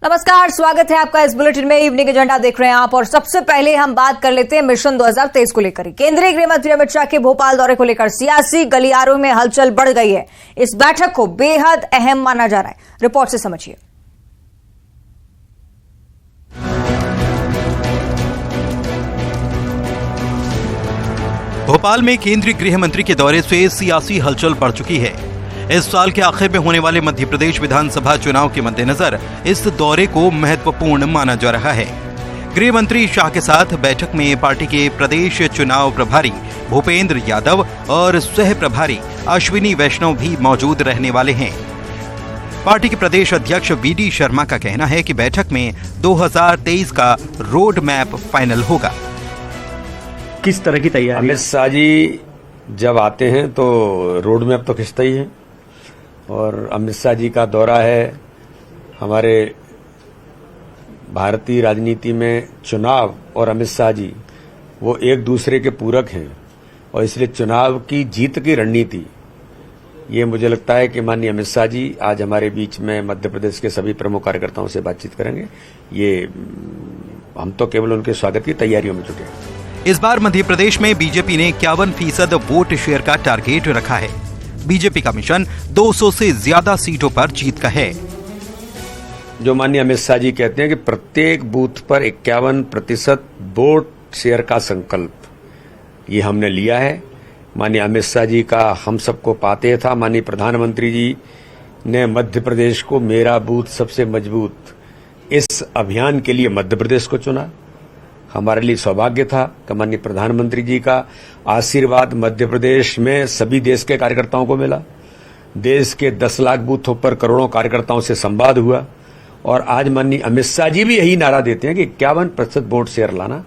नमस्कार, स्वागत है आपका इस बुलेटिन में। इवनिंग एजेंडा देख रहे हैं आप और सबसे पहले हम बात कर लेते हैं मिशन 2023 को लेकर। केंद्रीय गृह मंत्री अमित शाह के भोपाल दौरे को लेकर सियासी गलियारों में हलचल बढ़ गई है। इस बैठक को बेहद अहम माना जा रहा है। रिपोर्ट से समझिए। भोपाल में केंद्रीय गृह मंत्री के दौरे से सियासी हलचल बढ़ चुकी है। इस साल के आखिर में होने वाले मध्य प्रदेश विधानसभा चुनाव के मद्देनजर इस दौरे को महत्वपूर्ण माना जा रहा है। गृह मंत्री शाह के साथ बैठक में पार्टी के प्रदेश चुनाव प्रभारी भूपेंद्र यादव और सह प्रभारी अश्विनी वैष्णव भी मौजूद रहने वाले हैं। पार्टी के प्रदेश अध्यक्ष वीडी शर्मा का कहना है कि बैठक में 2023 का रोड मैप फाइनल होगा। किस तरह की तैयारी? अमित शाह जी जब आते हैं तो रोड मैप तो खिंचता ही है, और अमित शाह जी का दौरा है। हमारे भारतीय राजनीति में चुनाव और अमित शाह जी वो एक दूसरे के पूरक हैं, और इसलिए चुनाव की जीत की रणनीति ये मुझे लगता है कि माननीय अमित शाह जी आज हमारे बीच में मध्य प्रदेश के सभी प्रमुख कार्यकर्ताओं से बातचीत करेंगे। ये हम तो केवल उनके स्वागत की तैयारियों में जुटे हैं। इस बार मध्य प्रदेश में बीजेपी ने 51% वोट शेयर का टारगेट रखा है। बीजेपी का मिशन 200 से ज्यादा सीटों पर जीत का है। जो माननीय अमित शाह जी कहते हैं कि प्रत्येक बूथ पर 51% वोट शेयर का संकल्प ये हमने लिया है। माननीय अमित शाह जी का हम सबको पाते था। माननीय प्रधानमंत्री जी ने मध्य प्रदेश को मेरा बूथ सबसे मजबूत इस अभियान के लिए मध्य प्रदेश को चुना। हमारे लिए सौभाग्य था कि माननीय प्रधानमंत्री जी का आशीर्वाद मध्य प्रदेश में सभी देश के कार्यकर्ताओं को मिला। देश के 10 लाख बूथों पर करोड़ों कार्यकर्ताओं से संवाद हुआ, और आज माननीय अमित शाह जी भी यही नारा देते हैं कि 51% वोट शेयर लाना।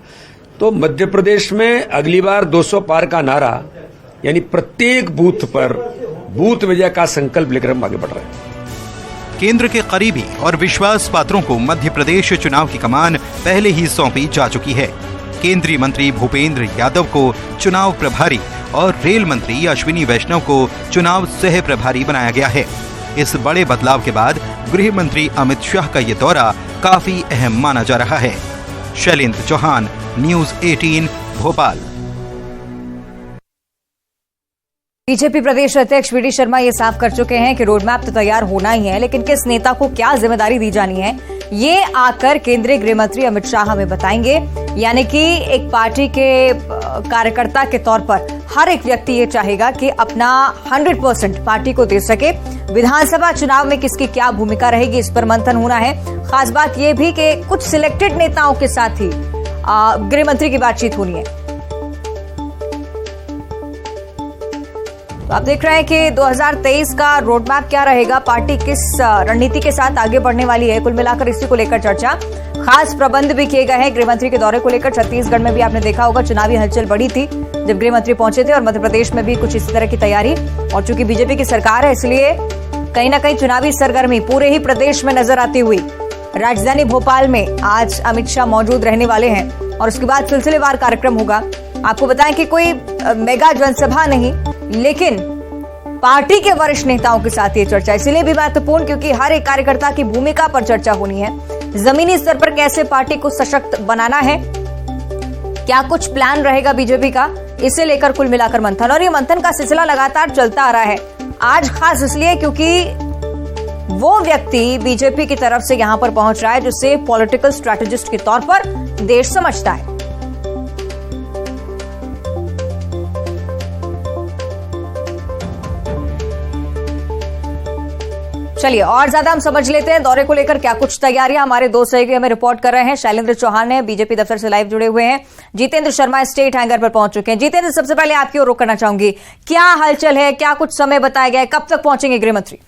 तो मध्य प्रदेश में अगली बार 200 पार का नारा, यानी प्रत्येक बूथ पर बूथ विजय का संकल्प लेकर हम आगे बढ़ रहे हैं। केंद्र के करीबी और विश्वास पात्रों को मध्य प्रदेश चुनाव की कमान पहले ही सौंपी जा चुकी है। केंद्रीय मंत्री भूपेंद्र यादव को चुनाव प्रभारी और रेल मंत्री अश्विनी वैष्णव को चुनाव सह प्रभारी बनाया गया है। इस बड़े बदलाव के बाद गृह मंत्री अमित शाह का ये दौरा काफी अहम माना जा रहा है। शैलेंद्र चौहान, न्यूज़ 18, भोपाल। बीजेपी प्रदेश अध्यक्ष वीडी शर्मा ये साफ कर चुके हैं कि रोड मैप तो तैयार होना ही है, लेकिन किस नेता को क्या जिम्मेदारी दी जानी है ये आकर केंद्रीय गृह मंत्री अमित शाह हमें बताएंगे। यानी कि एक पार्टी के कार्यकर्ता के तौर पर हर एक व्यक्ति ये चाहेगा कि अपना 100% पार्टी को दे सके। विधानसभा चुनाव में किसकी क्या भूमिका रहेगी, इस पर मंथन होना है। खास बात यह भी कि कुछ सिलेक्टेड नेताओं के साथ ही गृह मंत्री की बातचीत होनी है। तो आप देख रहे हैं कि 2023 का रोड मैप क्या रहेगा, पार्टी किस रणनीति के साथ आगे बढ़ने वाली है। कुल मिलाकर इसी को लेकर चर्चा, खास प्रबंध भी किए गए हैं गृह मंत्री के दौरे को लेकर। छत्तीसगढ़ में भी आपने देखा होगा चुनावी हलचल बढ़ी थी जब गृह मंत्री पहुंचे थे, और मध्य प्रदेश में भी कुछ इसी तरह की तैयारी। और चूंकि बीजेपी की सरकार है, इसलिए कहीं ना कहीं चुनावी सरगर्मी पूरे ही प्रदेश में नजर आती हुई। राजधानी भोपाल में आज अमित शाह मौजूद रहने वाले हैं, और उसके बाद सिलसिलेवार कार्यक्रम होगा। आपको बताएं कि कोई मेगा जनसभा नहीं, लेकिन पार्टी के वरिष्ठ नेताओं के साथ ये चर्चा इसलिए भी महत्वपूर्ण क्योंकि हर एक कार्यकर्ता की भूमिका पर चर्चा होनी है। जमीनी स्तर पर कैसे पार्टी को सशक्त बनाना है, क्या कुछ प्लान रहेगा बीजेपी का, इसे लेकर कुल मिलाकर मंथन। और ये मंथन का सिलसिला लगातार चलता आ रहा है। आज खास इसलिए क्योंकि वो व्यक्ति बीजेपी की तरफ से यहां पर पहुंच रहा है जिसे पॉलिटिकल स्ट्रैटेजिस्ट के तौर पर देश समझता है। चलिए और ज्यादा हम समझ लेते हैं दौरे को लेकर क्या कुछ तैयारियां हमारे दो सहयोगी हमें रिपोर्ट कर रहे हैं। शैलेंद्र चौहान है, बीजेपी दफ्तर से लाइव जुड़े हुए हैं। जितेंद्र शर्मा स्टेट हैंगर पर पहुंच चुके हैं। जितेंद्र, सबसे पहले आपकी ओर रुख करना चाहूंगी, क्या हलचल है, क्या कुछ समय बताया गया है, कब तक पहुंचेंगे गृह मंत्री?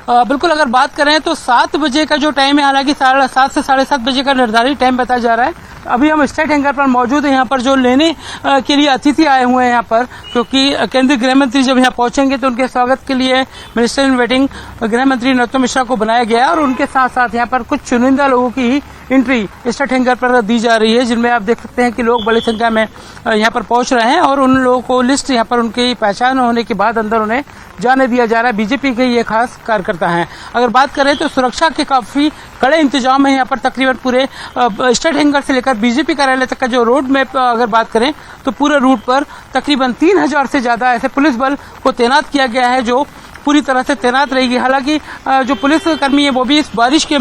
बिल्कुल, अगर बात करें तो 7 बजे का जो टाइम है, हालांकि 7:30 से 7:30 बजे का निर्धारित टाइम बताया जा रहा है। अभी हम स्टेट हैंगर पर मौजूद हैं। यहाँ पर जो लेने के लिए अतिथि आए हुए हैं यहाँ पर, क्योंकि केंद्रीय गृह मंत्री जब यहाँ पहुंचेंगे तो उनके स्वागत के लिए मिनिस्टर इन वेटिंग गृह मंत्री नरोत्तम मिश्रा को बनाया गया है, और उनके साथ साथ यहाँ पर कुछ चुनिंदा लोगों की ही एंट्री स्टेट हैंगर पर दी जा रही है, जिनमें आप देख सकते हैं कि लोग बड़ी संख्या में यहाँ पर पहुंच रहे हैं और उन लोगों को लिस्ट यहाँ पर उनकी पहचान होने के बाद अंदर उन्हें जाने दिया जा रहा है। बीजेपी के ये खास कार्यकर्ता हैं। अगर बात करें तो सुरक्षा के काफी कड़े इंतजाम है यहाँ पर। तकरीबन पूरे स्टेट हैंगर से लेकर बीजेपी कार्यालय तक का जो रोड मैप अगर बात करें तो पूरे रूट पर तकरीबन 3000 से ज्यादा ऐसे पुलिस बल को तैनात किया गया है, जो पूरी तरह से तैनात रहेगी। हालांकि जो पुलिस कर्मी है वो भी इस बारिश के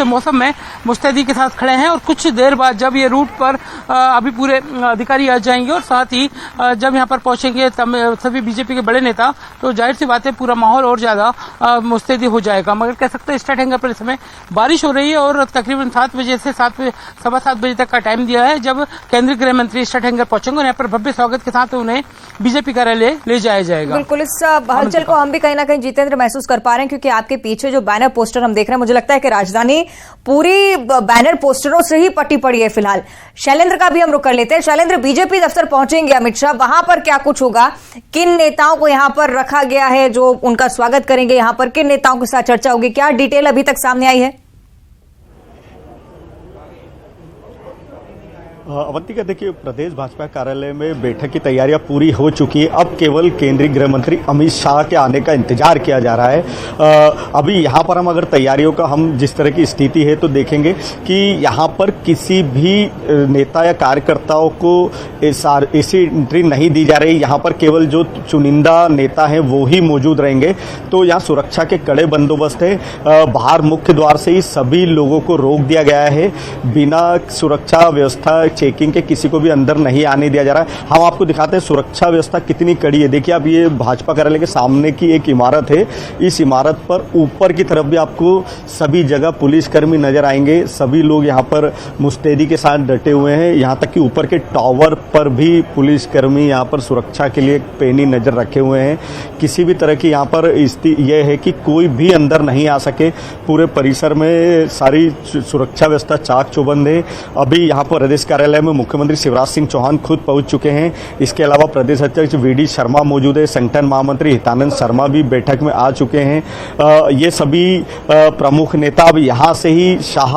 मौसम में मुस्तैदी के साथ खड़े हैं और कुछ देर बाद जब ये रूट पर अभी पूरे अधिकारी आ जाएंगे और साथ ही जब यहाँ पर पहुंचेंगे सभी बीजेपी के बड़े नेता, तो जाहिर सी बात है पूरा माहौल और ज्यादा मुस्तैदी हो जाएगा। मगर कह सकते हैं स्टेट हैंगर पर इस समय बारिश हो रही है और तकरीबन 7 बजे से 7:15 बजे तक का टाइम दिया है, जब केंद्रीय गृह मंत्री स्टेट हैंगर पहुंचेंगे और यहाँ पर भव्य स्वागत के साथ उन्हें बीजेपी कार्यालय ले जाया जाएगा। बिल्कुल, इस हलचल को हम भी कहीं ना कहीं जितेंद्र महसूस कर पा रहे हैं, क्योंकि आपके पीछे जो बैनर पोस्टर हम देख रहे हैं, मुझे लगता है कि राजधानी पूरी बैनर पोस्टरों से ही पटी पड़ी है फिलहाल। शैलेंद्र का भी हम रुख कर लेते हैं। शैलेंद्र, बीजेपी दफ्तर पहुंचेंगे अमित शाह, वहां पर क्या कुछ होगा? किन नेताओं को यहां पर रखा गया है जो उनका स्वागत करेंगे? यहां पर किन नेताओं के साथ चर्चा होगी? क्या डिटेल अभी तक सामने आई है? अवंतिका, देखिए, प्रदेश भाजपा कार्यालय में बैठक की तैयारियां पूरी हो चुकी है। अब केवल केंद्रीय गृह मंत्री अमित शाह के आने का इंतजार किया जा रहा है। अभी यहां पर हम अगर तैयारियों का हम जिस तरह की स्थिति है तो देखेंगे कि यहां पर किसी भी नेता या कार्यकर्ताओं को ऐसी एंट्री नहीं दी जा रही। यहां पर केवल जो चुनिंदा नेता हैं वो ही मौजूद रहेंगे। तो यहां सुरक्षा के कड़े बंदोबस्त है। बाहर मुख्य द्वार से ही सभी लोगों को रोक दिया गया है। बिना सुरक्षा व्यवस्था चेकिंग के किसी को भी अंदर नहीं आने दिया जा रहा है। हम आपको दिखाते हैं सुरक्षा व्यवस्था कितनी कड़ी है। देखिए, अब ये भाजपा कार्यालय के सामने की एक इमारत है। इस इमारत पर ऊपर की तरफ भी आपको सभी जगह पुलिसकर्मी नजर आएंगे। सभी लोग यहाँ पर मुस्तैदी के साथ डटे हुए हैं। यहाँ तक कि ऊपर के टावर पर भी पुलिसकर्मी यहाँ पर सुरक्षा के लिए पैनी नजर रखे हुए हैं। किसी भी तरह की यहाँ पर यह है कि कोई भी अंदर नहीं आ सके। पूरे परिसर में सारी सुरक्षा व्यवस्था चाक चौबंद है। अभी यहाँ पर प्रदेश कार्यालय में मुख्यमंत्री शिवराज सिंह चौहान खुद पहुंच चुके हैं। इसके अलावा प्रदेश अध्यक्ष वीडी शर्मा मौजूद है। संगठन महामंत्री हितानंद शर्मा भी बैठक में आ चुके हैं। ये सभी प्रमुख नेता अब यहां से ही शाह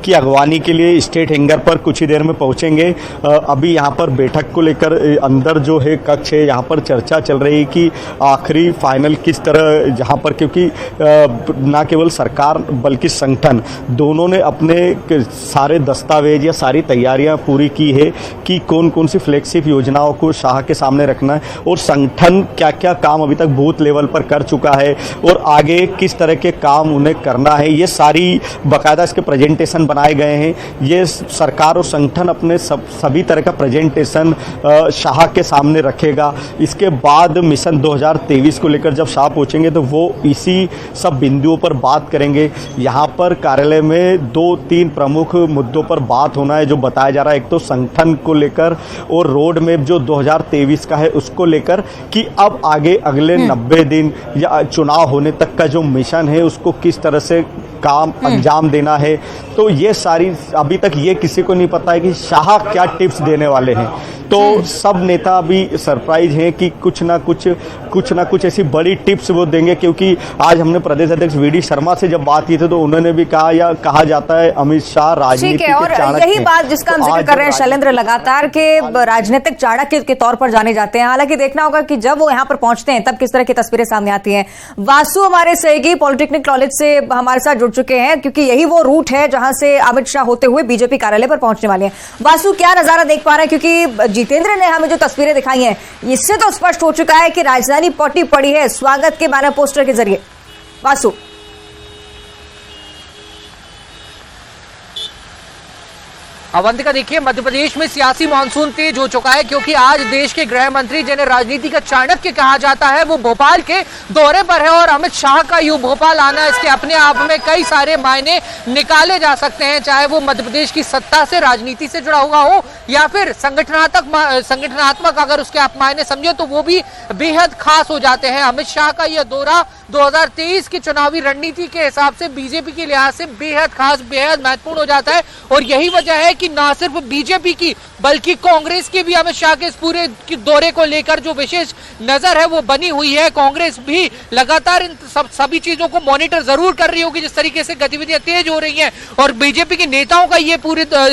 की अगवानी के लिए स्टेट हैंगर पर कुछ ही देर में पहुंचेंगे। अभी यहां पर बैठक को लेकर अंदर जो है कक्ष है, यहां पर चर्चा चल रही है कि आखिरी फाइनल किस तरह, जहां पर क्योंकि न केवल सरकार बल्कि संगठन दोनों ने अपने सारे दस्तावेज या सारी तैयारियां पूरी की है कि कौन कौन सी फ्लैगशिप योजनाओं को शाह के सामने रखना है और संगठन क्या क्या काम अभी तक बूथ लेवल पर कर चुका है और आगे किस तरह के काम उन्हें करना है। ये सारी बाकायदा इसके प्रेजेंटेशन बनाए गए हैं। ये सरकार और संगठन अपने सभी तरह का प्रेजेंटेशन शाह के सामने रखेगा। इसके बाद मिशन 2023 को लेकर जब शाह पहुंचेंगे तो वो इसी सब बिंदुओं पर बात करेंगे। यहाँ पर कार्यालय में 2-3 प्रमुख मुद्दों पर बात होना है जो बताया जा रहा है। एक तो संगठन को लेकर और रोड मैप जो 2023 का है उसको लेकर कि अब आगे अगले 90 दिन या चुनाव होने तक का जो मिशन है उसको किस तरह से काम अंजाम देना है। तो ये सारी अभी तक ये किसी को नहीं पता है कि शाह क्या टिप्स देने वाले हैं। तो सब नेता अभी सरप्राइज हैं कि कुछ ना कुछ ऐसी बड़ी टिप्स वो देंगे, क्योंकि आज हमने प्रदेश अध्यक्ष वीडी शर्मा से जब बात की थी तो उन्होंने भी कहा या कहा जाता है अमित शाह राजनीति के चाणक्य। यही बात जिसका हम जिक्र कर रहे हैं शैलेंद्र, लगातार के राजनीतिक चाणक्य के तौर पर जाने जाते हैं। हालांकि देखना होगा कि जब वो यहाँ पर पहुंचते हैं तब किस तरह की तस्वीरें सामने आती हैं। वासु हमारे सहयोगी पॉलिटेक्निक कॉलेज से हमारे साथ जुड़ चुके हैं, क्योंकि यही वो रूट है जहां से अमित शाह होते हुए बीजेपी कार्यालय पर पहुंचने वाले हैं। वासु, क्या नजारा देख पा रहे हैं? क्योंकि जितेंद्र ने हमें जो तस्वीरें दिखाई हैं इससे तो स्पष्ट हो चुका है कि राजधानी पटी पड़ी है स्वागत के बैनर पोस्टर के जरिए। वासु, अवंतिका, देखिए, मध्य प्रदेश में सियासी मानसून तेज हो चुका है, क्योंकि आज देश के गृह मंत्री जिन्हें राजनीति का चाणक्य कहा जाता है वो भोपाल के दौरे पर है। और अमित शाह का यूं भोपाल आना, इसके अपने आप में कई सारे मायने निकाले जा सकते हैं, चाहे वो मध्य प्रदेश की सत्ता से, राजनीति से जुड़ा हुआ हो या फिर संगठनात्मक अगर उसके आप मायने समझे तो वो भी बेहद खास हो जाते हैं। अमित शाह का यह दौरा 2023 की चुनावी रणनीति के हिसाब से बीजेपी के लिहाज से बेहद खास, बेहद महत्वपूर्ण हो जाता है। और यही वजह है कि ना सिर्फ बीजेपी की बल्कि कांग्रेस की भी अमित शाह के इस पूरे दौरे को लेकर जो विशेष नजर है वो बनी हुई है। कांग्रेस भी लगातार इन सभी चीजों को मॉनिटर जरूर कर रही होगी, जिस तरीके से गतिविधियां तेज हो रही हैं। और बीजेपी के नेताओं का ये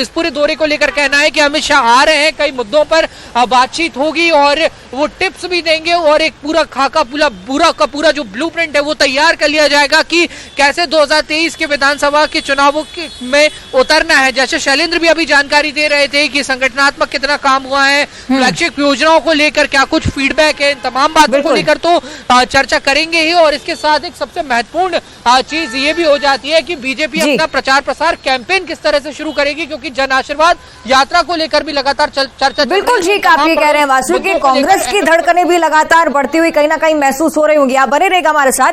इस पूरे दौरे को लेकर कहना है कि अमित शाह आ रहे हैं, कई मुद्दों पर बातचीत होगी और वो टिप्स भी देंगे और एक पूरा खाका पूरा जो ब्लूप्रिंट है वो तैयार कर लिया जाएगा कि कैसे 2023 के विधानसभा के चुनावों में उतरना है। जैसे शैलेंद्र भी अभी जानकारी दे रहे थे कि संगठनात्मक कितना काम हुआ है, फ्लैगशिप योजनाओं को लेकर क्या कुछ फीडबैक है, इन तमाम बातों को लेकर तो चर्चा करेंगे ही। और इसके साथ एक सबसे महत्वपूर्ण चीज ये भी हो जाती है कि बीजेपी अपना प्रचार प्रसार कैंपेन किस तरह से शुरू करेगी, क्योंकि जन आशीर्वाद यात्रा को लेकर भी लगातार चर्चा। बिल्कुल ठीक आप ये कह रहे हैं वासु कि कांग्रेस की धड़कनें भी लगातार बढ़ती हुई कहीं ना कहीं महसूस हो रही होंगी। आप बने रहेगा हमारे साथ।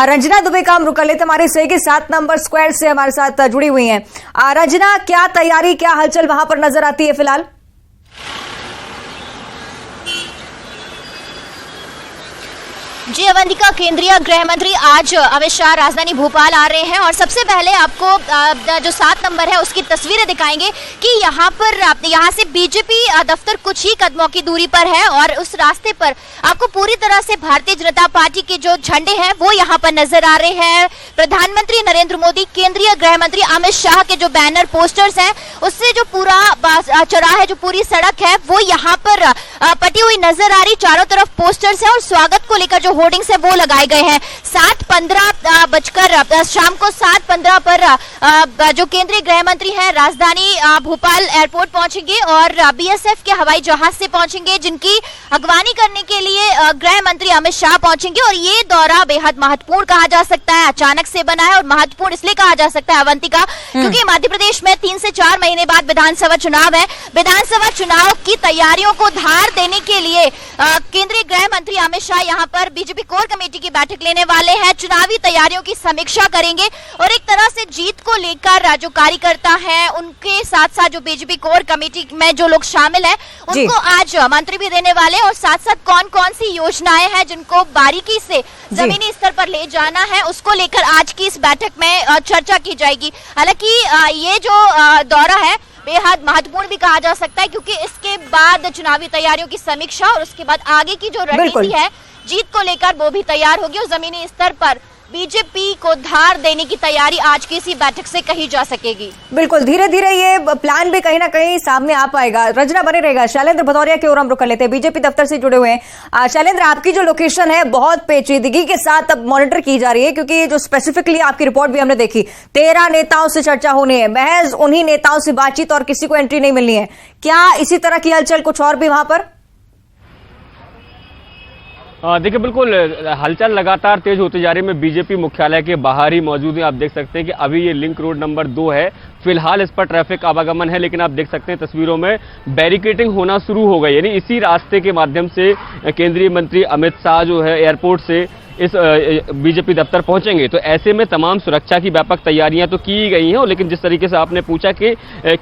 रंजना दुबे का हम रुक कर लेते, हमारी सहयोगी 7 नंबर स्क्वायर से हमारे साथ जुड़ी हुई हैं। रंजना, क्या तैयारी, क्या हलचल वहां पर नजर आती है फिलहाल? जी अवंतिका, केंद्रीय गृह मंत्री आज अमित शाह राजधानी भोपाल आ रहे हैं और सबसे पहले आपको जो 7 नंबर है उसकी तस्वीरें दिखाएंगे कि यहाँ से बीजेपी दफ्तर कुछ ही कदमों की दूरी पर है और उस रास्ते पर आपको पूरी तरह से भारतीय जनता पार्टी के जो झंडे हैं वो यहाँ पर नजर आ रहे हैं। प्रधानमंत्री नरेंद्र मोदी, केंद्रीय गृह मंत्री अमित शाह के जो बैनर पोस्टर्स हैं उससे जो पूरा चौराहा, जो पूरी सड़क है वो यहाँ पर पटी हुई नजर आ रही। चारों तरफ पोस्टर्स है और स्वागत को लेकर जो होर्डिंग्स है वो लगाए गए हैं। 7:15 बजकर शाम को 7:15 पर जो केंद्रीय गृह मंत्री हैं राजधानी भोपाल एयरपोर्ट पहुंचेंगे और बीएसएफ के हवाई जहाज से पहुंचेंगे, जिनकी अगवानी करने के लिए गृह मंत्री अमित शाह पहुंचेंगे। और ये दौरा बेहद महत्वपूर्ण कहा जा सकता है, अचानक से बना है और महत्वपूर्ण इसलिए कहा जा सकता है अवंतिका क्योंकि मध्य प्रदेश में 3 से 4 महीने बाद विधानसभा चुनाव है। विधानसभा चुनाव की तैयारियों को धार देने के लिए केंद्रीय गृह मंत्री अमित शाह यहाँ पर बीजेपी कोर कमेटी की बैठक लेने वाले हैं, चुनावी तैयारियों की समीक्षा करेंगे और एक तरह से जीत को लेकर जो कार्यकर्ता हैं उनके साथ साथ जो बीजेपी कोर कमेटी में जो लोग शामिल हैं उनको आज मंत्री भी देने वाले हैं और साथ साथ कौन कौन सी योजनाएं हैं जिनको बारीकी से जमीनी स्तर पर ले जाना है उसको लेकर आज की इस बैठक में चर्चा की जाएगी। हालांकि ये जो दौरा है बेहद महत्वपूर्ण भी कहा जा सकता है क्योंकि इसके बाद चुनावी तैयारियों की समीक्षा और उसके बाद आगे की जो रणनीति है जीत को लेकर वो भी तैयार होगी और जमीनी स्तर पर बीजेपी को धार देने की तैयारी आज की इसी बैठक से कही जा सकेगी। बिल्कुल, धीरे धीरे ये प्लान भी कहीं ना कहीं सामने आ पाएगा। रंजना बने रहेगा। शैलेंद्र भदौरिया की ओर हम रुक कर लेते हैं, बीजेपी दफ्तर से जुड़े हुए हैं। शैलेंद्र, आपकी जो लोकेशन है बहुत पेचीदगी के साथ अब मॉनिटर की जा रही है क्योंकि जो स्पेसिफिकली आपकी रिपोर्ट भी हमने देखी 13 नेताओं से चर्चा होनी है, महज उन्हीं नेताओं से बातचीत और किसी को एंट्री नहीं मिलनी है। क्या इसी तरह की हलचल कुछ और भी वहां पर? देखिए, बिल्कुल हलचल लगातार तेज होती जा रही है। मैं बीजेपी मुख्यालय के बाहर ही मौजूद हूं। आप देख सकते हैं कि अभी ये लिंक रोड नंबर 2 है, फिलहाल इस पर ट्रैफिक आवागमन है, लेकिन आप देख सकते हैं तस्वीरों में बैरिकेडिंग होना शुरू हो गई। यानी इसी रास्ते के माध्यम से केंद्रीय मंत्री अमित शाह जो है एयरपोर्ट से इस बीजेपी दफ्तर पहुंचेंगे। तो ऐसे में तमाम सुरक्षा की व्यापक तैयारियां तो की गई हैं, लेकिन जिस तरीके से आपने पूछा कि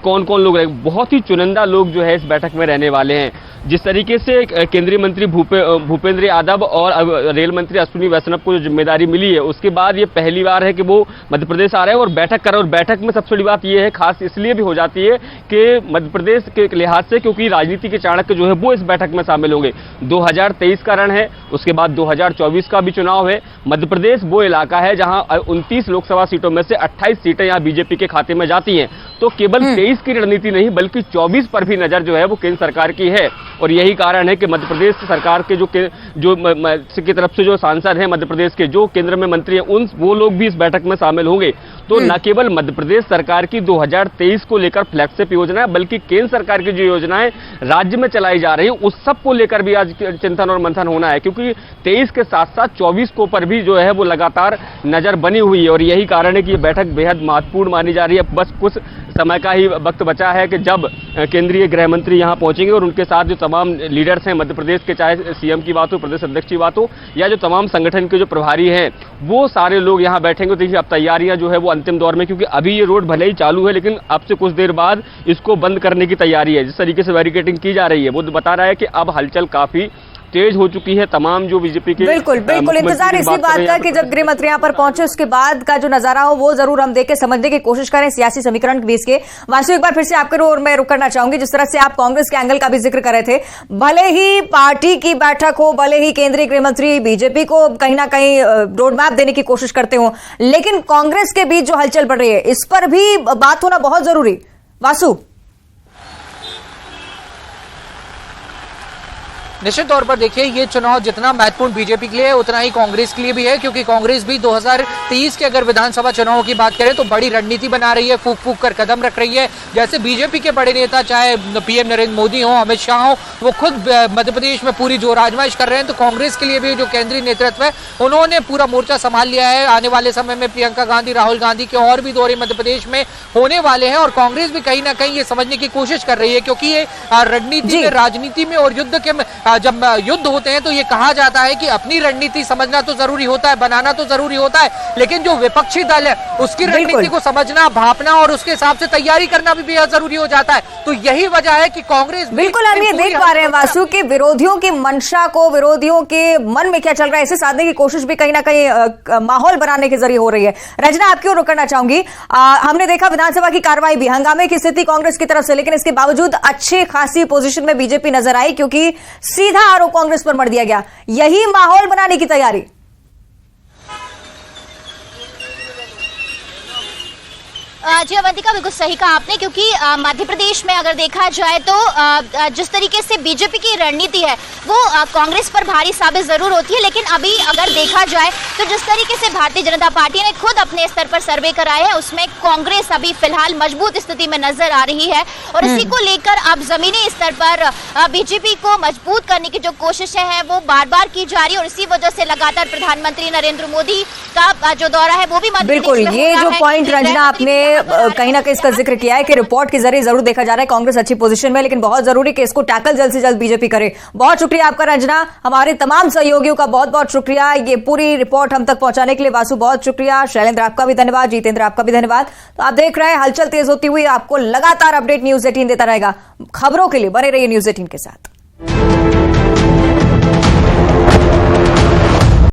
कौन कौन लोग बहुत ही चुनिंदा लोग जो है इस बैठक में रहने वाले हैं। जिस तरीके से केंद्रीय मंत्री भूपेंद्र यादव और रेल मंत्री अश्विनी वैष्णव को जो जिम्मेदारी मिली है उसके बाद ये पहली बार है कि वो मध्य प्रदेश आ रहे हैं और बैठक कर रहे हैं। और बैठक में सबसे बड़ी बात ये है, खास इसलिए भी हो जाती है कि मध्य प्रदेश के लिहाज से क्योंकि राजनीति के चाणक्य जो है वो इस बैठक में शामिल होंगे। 2023 का रण है, उसके बाद 2024 का भी चुनाव है। मध्य प्रदेश वो इलाका है जहां 29 लोकसभा सीटों में से 28 सीटें यहां बीजेपी के खाते में जाती हैं। तो केवल 23 की रणनीति नहीं बल्कि 24 पर भी नजर जो है वो केंद्र सरकार की है। और यही कारण है कि मध्य प्रदेश सरकार के जो की तरफ से जो सांसद हैं मध्य प्रदेश के, जो केंद्र में मंत्री हैं, वो लोग भी इस बैठक में शामिल होंगे। तो न केवल मध्य प्रदेश सरकार की 2023 को लेकर फ्लैगशिप योजना है बल्कि केंद्र सरकार की जो योजनाएं राज्य में चलाई जा रही है उस सब को लेकर भी आज चिंतन और मंथन होना है, क्योंकि 23 के साथ साथ 24 को पर भी जो है वो लगातार नजर बनी हुई है। और यही कारण है कि ये बैठक बेहद महत्वपूर्ण मानी जा रही है। बस कुछ समय का ही वक्त बचा है कि जब केंद्रीय गृह मंत्री यहां पहुंचेंगे और उनके साथ जो तमाम लीडर्स हैं मध्य प्रदेश के, चाहे सीएम की बात हो, प्रदेश अध्यक्ष की बात हो या जो तमाम संगठन के जो प्रभारी हैं वो सारे लोग यहां बैठेंगे। देखिए अब तैयारियां जो है वो अंतिम दौर में, क्योंकि अभी ये रोड भले ही चालू है लेकिन अब से कुछ देर बाद इसको बंद करने की तैयारी है। जिस तरीके से बैरिकेडिंग की जा रही है वो बता रहा है कि अब हलचल काफी तेज हो चुकी है। तमाम जो बीजेपी के बिल्कुल इंतजार इसी बात का कि जब गृह मंत्री यहाँ पर पहुंचे उसके बाद का जो नजारा हो वो जरूर हम देख के समझने की कोशिश करें सियासी समीकरण के बीच के। वासु, एक बार फिर से आपके ओर मैं रुक करना चाहूंगी, जिस तरह से आप कांग्रेस के एंगल का भी जिक्र कर रहे थे, भले ही पार्टी की बैठक हो, भले ही केंद्रीय गृह मंत्री बीजेपी को कहीं ना कहीं रोड मैप देने की कोशिश करते हो, लेकिन कांग्रेस के बीच जो हलचल बढ़ रही है इस पर भी बात होना बहुत जरूरी। वासु, निश्चित तौर पर देखिए, ये चुनाव जितना महत्वपूर्ण बीजेपी के लिए है उतना ही कांग्रेस के लिए भी है, क्योंकि कांग्रेस भी 2023 के अगर विधानसभा चुनावों की बात करें तो बड़ी रणनीति बना रही है, फूक फूक कर कदम रख रही है। जैसे बीजेपी के बड़े नेता चाहे पीएम नरेंद्र मोदी हो, अमित शाह हो, वो खुद मध्य प्रदेश में पूरी जोर आजमाइश कर रहे हैं, तो कांग्रेस के लिए भी जो केंद्रीय नेतृत्व है उन्होंने पूरा मोर्चा संभाल लिया है। आने वाले समय में प्रियंका गांधी, राहुल गांधी के और भी दौरे मध्य प्रदेश में होने वाले हैं, और कांग्रेस भी कहीं ना कहीं ये समझने की कोशिश कर रही है, क्योंकि ये रणनीति में, राजनीति में और युद्ध के जब युद्ध होते हैं तो ये कहा जाता है कि अपनी रणनीति समझना तो जरूरी होता है, बनाना तो जरूरी होता है, लेकिन जो विपक्षी दल है उसकी रणनीति को समझना, भापना और उसके हिसाब से तैयारी करना भी बेहद जरूरी हो जाता है। तो यही वजह है कि कांग्रेस बिल्कुल हम ये देख पा रहे हैं वासु के विरोधियों की मंशा को, विरोधियों के मन में क्या चल रहा है इसे साधने की कोशिश भी कहीं ना कहीं माहौल बनाने के जरिए हो रही है। रंजना, आपकी ओर रुकना चाहूंगी। हमने देखा विधानसभा की कार्रवाई भी हंगामे की स्थिति कांग्रेस की तरफ से, लेकिन इसके बावजूद अच्छी खासी पोजीशन में बीजेपी नजर आई, क्योंकि सीधा आरोप कांग्रेस पर मर दिया गया। यही माहौल बनाने की तैयारी। जी अवंतिका, बिल्कुल सही कहा आपने, क्योंकि मध्य प्रदेश में अगर देखा जाए तो जिस तरीके से बीजेपी की रणनीति है वो कांग्रेस पर भारी साबित जरूर होती है, लेकिन अभी अगर देखा जाए तो जिस तरीके से भारतीय जनता पार्टी ने खुद अपने स्तर पर सर्वे कराया है उसमें कांग्रेस अभी फिलहाल मजबूत स्थिति में नजर आ रही है, और इसी को लेकर अब जमीनी स्तर पर बीजेपी को मजबूत करने की जो कोशिशें हैं वो बार बार की जा रही है, और इसी वजह से लगातार प्रधानमंत्री नरेंद्र मोदी का जो दौरा है वो भी बिल्कुल ये जो पॉइंट रंजना आपने कहीं ना कहीं इसका जिक्र किया है कि रिपोर्ट के जरिए जरूर देखा जा रहा है कांग्रेस अच्छी पोजीशन में, लेकिन बहुत जरूरी कि इसको टैकल जल्द से जल्द बीजेपी करे। बहुत शुक्रिया आपका रंजना, हमारे तमाम सहयोगियों का बहुत बहुत शुक्रिया ये पूरी रिपोर्ट हम तक पहुंचाने के लिए। वासु बहुत शुक्रिया, शैलेंद्र आपका भी धन्यवाद, जितेंद्र आपका भी धन्यवाद। तो आप देख रहे हैं हलचल तेज होती हुई आपको लगातार अपडेट न्यूज़ 18 देता रहेगा। खबरों के लिए बने रहिए न्यूज़ 18 के साथ।